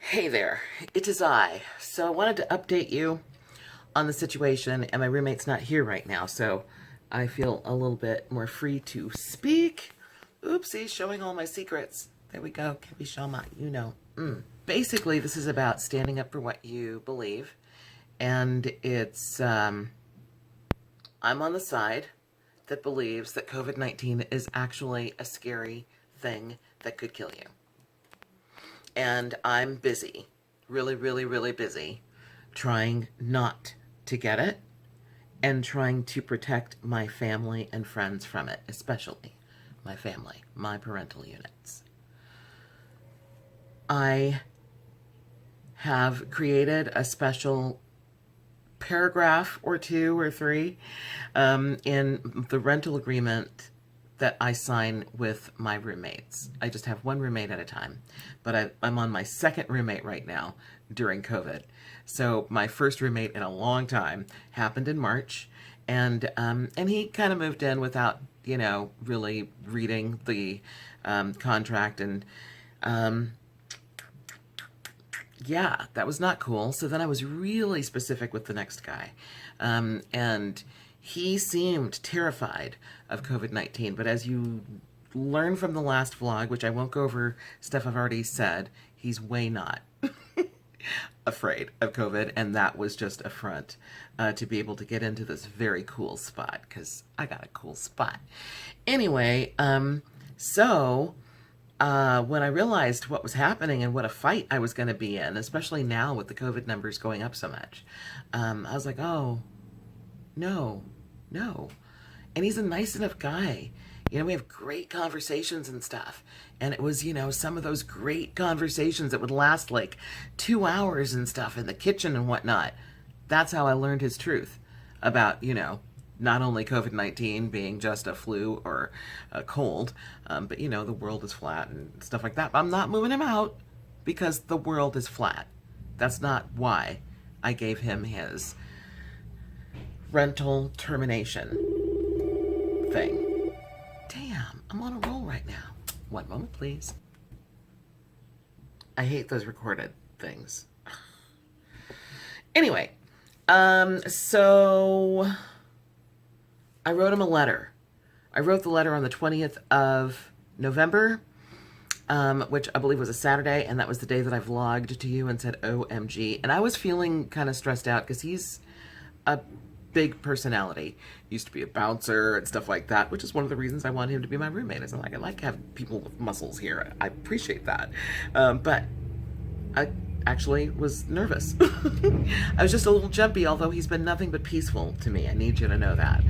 Hey there, it is I. So I wanted to update you on the situation, and my roommate's not here right now, so I feel a little bit more free to speak. Oopsie, showing all my secrets. There we go. Can we show my, you know. Basically, this is about standing up for what you believe, and I'm on the side that believes that COVID-19 is actually a scary thing that could kill you. And I'm busy, really, really, really busy, trying not to get it and trying to protect my family and friends from it, especially my family, my parental units. I have created a special paragraph or two or three in the rental agreement that I sign with my roommates. I just have one roommate at a time, but I'm on my second roommate right now during COVID. So my first roommate in a long time happened in March, and he kind of moved in without, really reading the contract, and yeah, that was not cool. So then I was really specific with the next guy. And he seemed terrified of COVID-19. But as you learn from the last vlog, which I won't go over stuff I've already said, he's way not afraid of COVID. And that was just a front to be able to get into this very cool spot, because I got a cool spot. Anyway, so when I realized what was happening and what a fight I was going to be in, especially now with the COVID numbers going up so much, I was like, oh, no, no. And he's a nice enough guy. We have great conversations and stuff. And it was, some of those great conversations that would last like 2 hours and stuff in the kitchen and whatnot. That's how I learned his truth about, not only COVID-19 being just a flu or a cold, but, the world is flat and stuff like that. But I'm not moving him out because the world is flat. That's not why I gave him his rental termination thing. Damn, I'm on a roll right now. One moment, please. I hate those recorded things. Anyway, so I wrote him a letter. I wrote the letter on the 20th of November, which I believe was a Saturday, and that was the day that I vlogged to you and said OMG. And I was feeling kind of stressed out because he's a big personality. Used to be a bouncer and stuff like that, which is one of the reasons I want him to be my roommate. I like to have people with muscles here. I appreciate that. But I actually was nervous. I was just a little jumpy, although he's been nothing but peaceful to me. I need you to know that.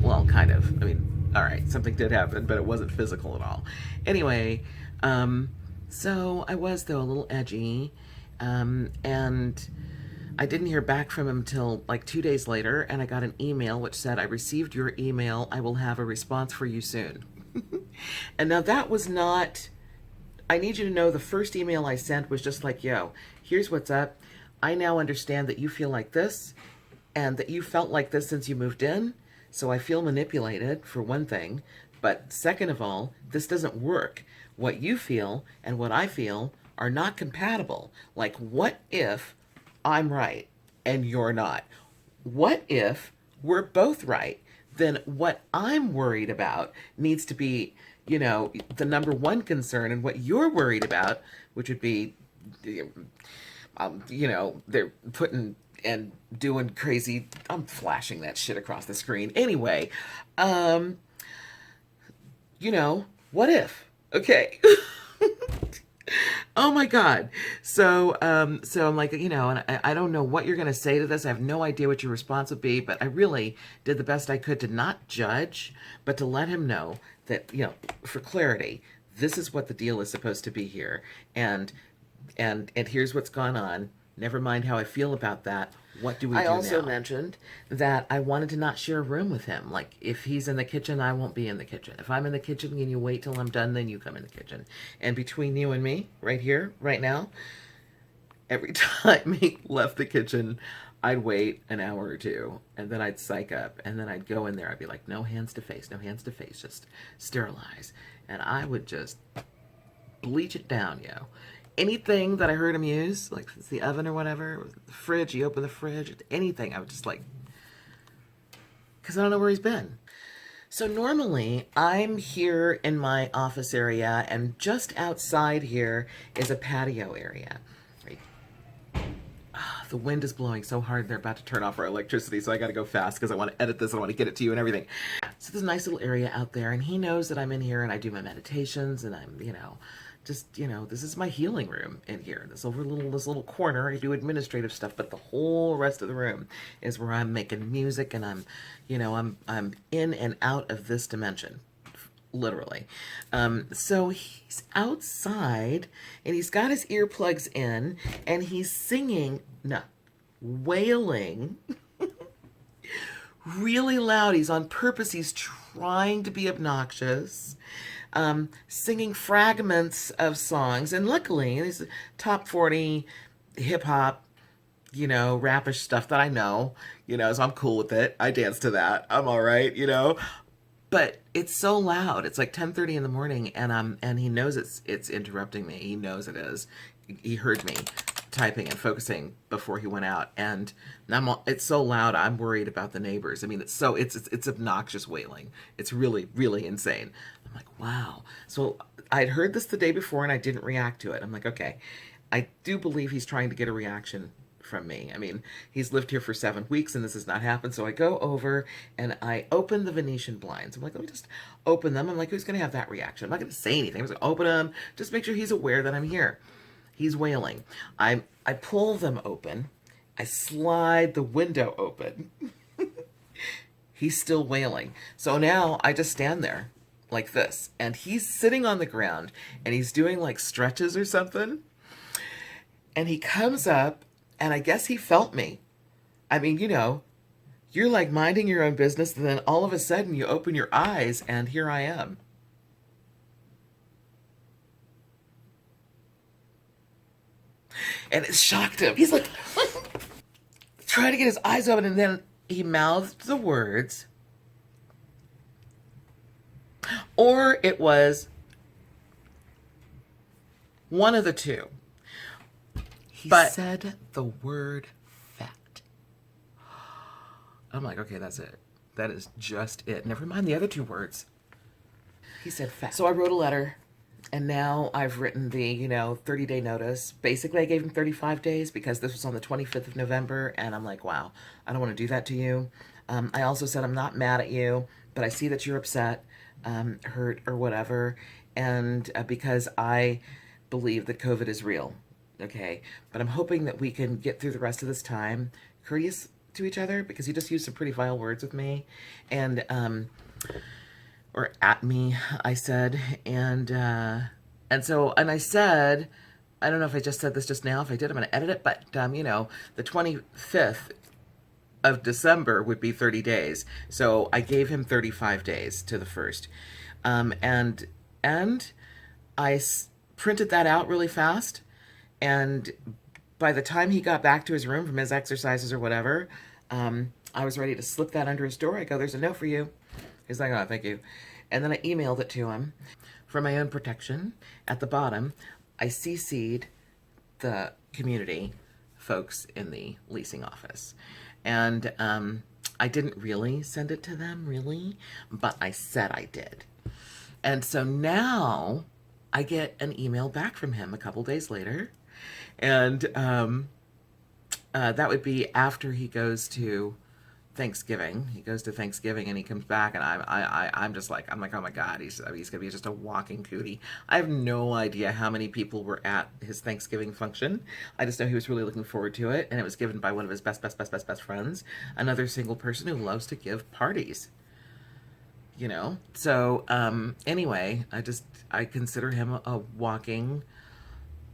Well, kind of. I mean, all right, something did happen, but it wasn't physical at all. Anyway, so I was, though, a little edgy, and I didn't hear back from him till like 2 days later, and I got an email which said, "I received your email. I will have a response for you soon." And now that was not... I need you to know the first email I sent was just like, yo, here's what's up. I now understand that you feel like this and that you felt like this since you moved in. So I feel manipulated, for one thing. But second of all, this doesn't work. What you feel and what I feel are not compatible. Like, what if I'm right and you're not? What if we're both right? Then what I'm worried about needs to be, the number one concern, and what you're worried about, which would be, they're putting and doing crazy, I'm flashing that shit across the screen. Anyway, what if? Okay. Oh my God. So I'm like, and I don't know what you're going to say to this. I have no idea what your response would be, but I really did the best I could to not judge, but to let him know that, for clarity, this is what the deal is supposed to be here. And here's what's gone on. Never mind how I feel about that. What do we do now? I also mentioned that I wanted to not share a room with him. Like, if he's in the kitchen, I won't be in the kitchen. If I'm in the kitchen and you wait till I'm done, then you come in the kitchen. And between you and me, right here, right now, every time he left the kitchen, I'd wait an hour or two, and then I'd psych up, and then I'd go in there. I'd be like, no hands to face, no hands to face, just sterilize. And I would just bleach it down, anything that I heard him use, like it's the oven or whatever, the fridge, you open the fridge, anything, I would just like, because I don't know where he's been. So normally I'm here in my office area, and just outside here is a patio area. Right. The wind is blowing so hard they're about to turn off our electricity, so I gotta go fast because I want to edit this, I want to get it to you and everything. So there's a nice little area out there, and he knows that I'm in here and I do my meditations, and I'm, just, this is my healing room in here. This little corner, I do administrative stuff, but the whole rest of the room is where I'm making music, and I'm in and out of this dimension. Literally. So he's outside and he's got his earplugs in and he's singing, no, wailing really loud. He's on purpose. He's trying to be obnoxious, singing fragments of songs. And luckily, these top 40 hip hop, rapish stuff that I know, so I'm cool with it. I dance to that. I'm all right, But it's so loud. It's like 10:30 in the morning, and he knows it's interrupting me. He knows it is. He heard me typing and focusing before he went out, and it's so loud. I'm worried about the neighbors. I mean, it's obnoxious wailing. It's really, really insane. I'm like, wow. So I'd heard this the day before, and I didn't react to it. I'm like, okay, I do believe he's trying to get a reaction from me. I mean, he's lived here for 7 weeks and this has not happened. So I go over and I open the Venetian blinds. I'm like, let me just open them. I'm like, who's going to have that reaction? I'm not going to say anything. I'm just going to open them. Just make sure he's aware that I'm here. He's wailing. I pull them open. I slide the window open. He's still wailing. So now I just stand there like this, and he's sitting on the ground and he's doing like stretches or something. And he comes up, and I guess he felt me. I mean, you're like minding your own business, and then all of a sudden you open your eyes, and here I am. And it shocked him. He's like, trying to get his eyes open, and then he mouthed the words. Or it was one of the two. He said the word fat. I'm like, okay, that's it. That is just it. Never mind the other 2 words. He said fat. So I wrote a letter, and now I've written the, 30-day notice. Basically, I gave him 35 days because this was on the 25th of November, and I'm like, wow, I don't want to do that to you. I also said, I'm not mad at you, but I see that you're upset, hurt, or whatever, and because I believe that COVID is real. Okay, but I'm hoping that we can get through the rest of this time courteous to each other, because he just used some pretty vile words with me, and or at me, I said, and I said, I don't know if I just said this just now. If I did, I'm going to edit it, but the 25th of December would be 30 days, so I gave him 35 days to the 1st, and I printed that out really fast. And by the time he got back to his room from his exercises or whatever, I was ready to slip that under his door. I go, there's a note for you. He's like, oh, thank you. And then I emailed it to him. For my own protection, at the bottom, I CC'd the community folks in the leasing office. And I didn't really send it to them, really, but I said I did. And so now I get an email back from him a couple days later. And that would be after he goes to Thanksgiving. He goes to Thanksgiving and he comes back, and I'm like, oh my God, he's gonna be just a walking cootie. I have no idea how many people were at his Thanksgiving function. I just know he was really looking forward to it, and it was given by one of his best friends, another single person who loves to give parties. So anyway, I consider him a walking,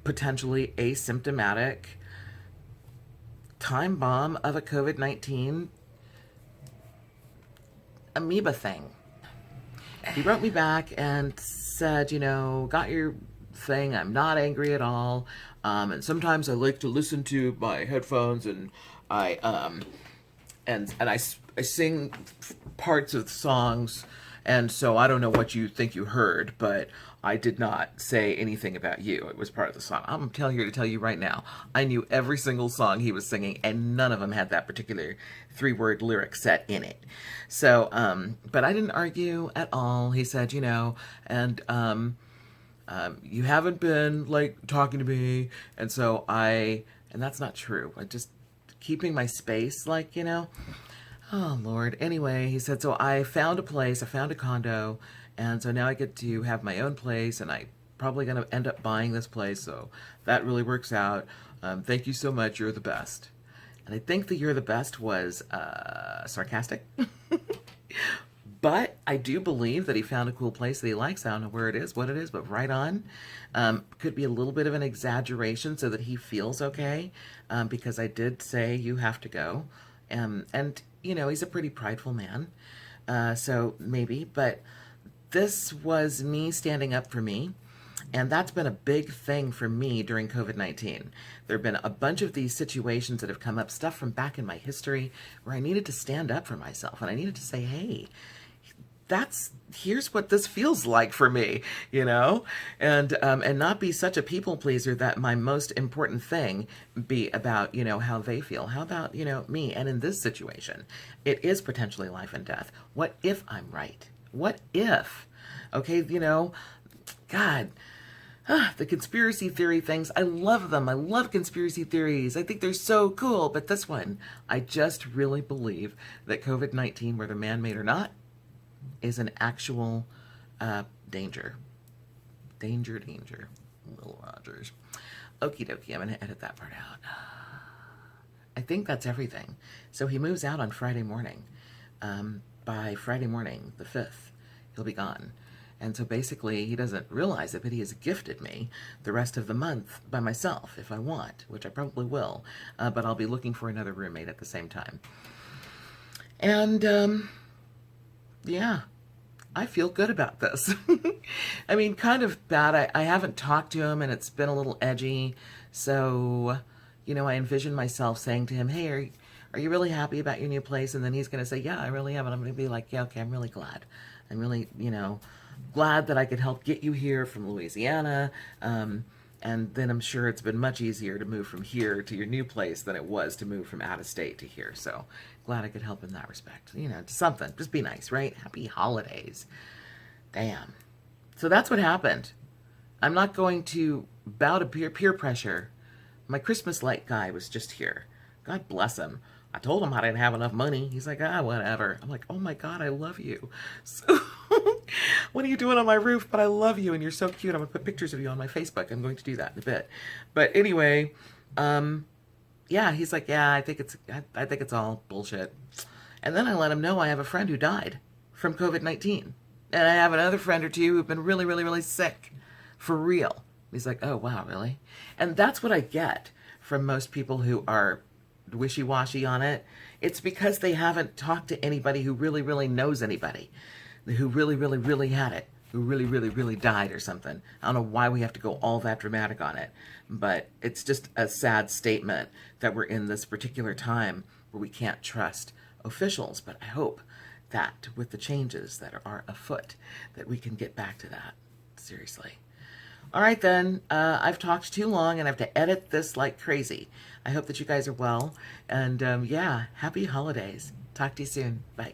potentially asymptomatic time bomb of a COVID-19 amoeba thing. He wrote me back and said, got your thing. I'm not angry at all. And sometimes I like to listen to my headphones, and I sing parts of songs, And so I don't know what you think you heard, but I did not say anything about you. It was part of the song. I'm here to tell you right now, I knew every single song he was singing, and none of them had that particular 3-word lyric set in it. So, but I didn't argue at all. He said, and you haven't been like talking to me, and so and that's not true. I just keeping my space, Oh, Lord. Anyway, he said, so I found a place, I found a condo, and so now I get to have my own place, and I probably going to end up buying this place, so that really works out. Thank you so much. You're the best. And I think the "you're the best" was sarcastic. But I do believe that he found a cool place that he likes. I don't know where it is, what it is, but right on. Could be a little bit of an exaggeration so that he feels okay, because I did say you have to go. And he's a pretty prideful man, so maybe. But this was me standing up for me. And that's been a big thing for me during COVID-19. There have been a bunch of these situations that have come up, stuff from back in my history, where I needed to stand up for myself. And I needed to say, hey, here's what this feels like for me, and not be such a people pleaser that my most important thing be about, how they feel. How about, me? And in this situation, it is potentially life and death. What if I'm right? What if? Okay, God, the conspiracy theory things, I love them. I love conspiracy theories. I think they're so cool. But this one, I just really believe that COVID-19, whether man-made or not, is an actual danger. Danger. Will Rogers. Okie dokie, I'm going to edit that part out. I think that's everything. So he moves out on Friday morning. By Friday morning, the 5th, he'll be gone. And so basically, he doesn't realize it, but he has gifted me the rest of the month by myself if I want, which I probably will. But I'll be looking for another roommate at the same time. And, yeah, I feel good about this. I mean, kind of bad. I haven't talked to him, and it's been a little edgy. So, I envision myself saying to him, hey, are you really happy about your new place? And then he's going to say, yeah, I really am. And I'm going to be like, yeah, okay, I'm really glad. I'm really, glad that I could help get you here from Louisiana. And then I'm sure it's been much easier to move from here to your new place than it was to move from out of state to here. So glad I could help in that respect. Something. Just be nice, right? Happy holidays. Damn. So that's what happened. I'm not going to bow to peer pressure. My Christmas light guy was just here. God bless him. I told him I didn't have enough money. He's like, whatever. I'm like, oh my God, I love you. So, what are you doing on my roof? But I love you, and you're so cute. I'm going to put pictures of you on my Facebook. I'm going to do that in a bit. But anyway, yeah, he's like, yeah, I think it's all bullshit. And then I let him know I have a friend who died from COVID-19. And I have another friend or two who've been really, really, really sick. For real. He's like, oh, wow, really? And that's what I get from most people who are wishy-washy on it. It's because they haven't talked to anybody who really, really knows anybody, who really, really, really had it, who really, really, really died or something. I don't know why we have to go all that dramatic on it, but it's just a sad statement that we're in this particular time where we can't trust officials. But I hope that with the changes that are afoot, that we can get back to that. Seriously. All right, then. I've talked too long, and I have to edit this like crazy. I hope that you guys are well. And, yeah, happy holidays. Talk to you soon. Bye.